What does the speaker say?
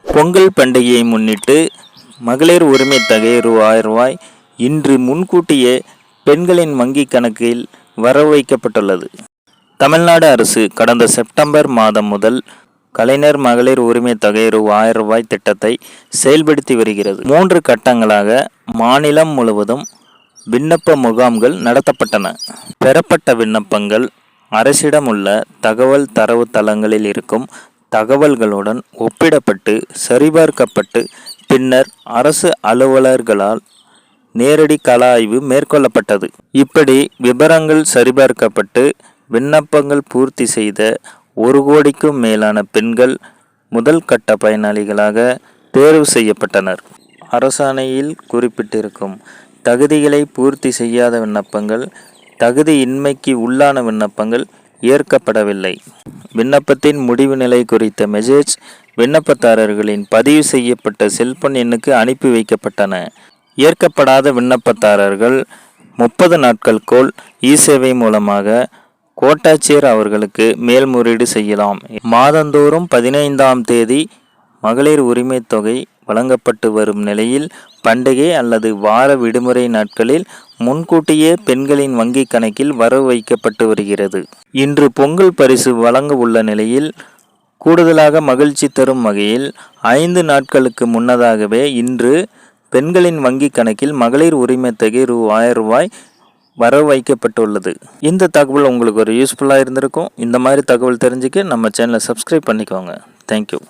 பொங்கல் பண்டிகையை முன்னிட்டு மகளிர் உரிமை தொகை ரூ. 1000 இன்று முன்கூட்டியே பெண்களின் வங்கி கணக்கில் வரவு வைக்கப்பட்டுள்ளது. தமிழ்நாடு அரசு கடந்த செப்டம்பர் மாதம் முதல் கலைஞர் மகளிர் உரிமை தொகை ரூ. 1000 திட்டத்தை செயல்படுத்தி வருகிறது. 3 கட்டங்களாக மாநிலம் முழுவதும் விண்ணப்ப முகாம்கள் நடத்தப்பட்டன. பெறப்பட்ட விண்ணப்பங்கள் அரசிடம் உள்ள தகவல் தரவு தளங்களில் இருக்கும் தகவல்களுடன் ஒப்பிடப்பட்டு சரிபார்க்கப்பட்டு பின்னர் அரசு அலுவலர்களால் நேரடி கள ஆய்வு மேற்கொள்ளப்பட்டது. இப்படி விபரங்கள் சரிபார்க்கப்பட்டு விண்ணப்பங்கள் பூர்த்தி செய்த 1 கோடிக்கும் மேலான பெண்கள் முதல் கட்ட பயனாளிகளாக தேர்வு செய்யப்பட்டனர். அரசாணையில் குறிப்பிட்டிருக்கும் தகுதிகளை பூர்த்தி செய்யாத விண்ணப்பங்கள், தகுதியின்மைக்கு உள்ளான விண்ணப்பங்கள் ஏற்கப்படவில்லை. விண்ணப்பத்தின் முடிவு நிலை குறித்த மெசேஜ் விண்ணப்பதாரர்களின் பதிவு செய்யப்பட்ட செல்போன் எண்ணுக்கு அனுப்பி வைக்கப்பட்டன. ஏற்கப்படாத விண்ணப்பதாரர்கள் 30 நாட்களுக்குள் இ-சேவை மூலமாக கோட்டாட்சியர் அவர்களுக்கு மேல்முறையீடு செய்யலாம். மாதந்தோறும் 15ஆம் தேதி மகளிர் உரிமை தொகை வழங்கப்பட்டு வரும் நிலையில் பண்டிகை அல்லது வார விடுமுறை நாட்களில் முன்கூட்டியே பெண்களின் வங்கி கணக்கில் வரவு வைக்கப்பட்டு வருகிறது. இன்று பொங்கல் பரிசு வழங்க உள்ள நிலையில் கூடுதலாக மகிழ்ச்சி தரும் வகையில் 5 நாட்களுக்கு முன்னதாகவே இன்று பெண்களின் வங்கி கணக்கில் மகளிர் உரிமை தொகை ரூ. 1000 வரவு வைக்கப்பட்டுள்ளது. இந்த தகவல் உங்களுக்கு ஒரு யூஸ்ஃபுல்லாக இருந்திருக்கும். இந்த மாதிரி தகவல் தெரிஞ்சுக்க நம்ம சேனலை சப்ஸ்கிரைப் பண்ணிக்கோங்க. தேங்க்யூ.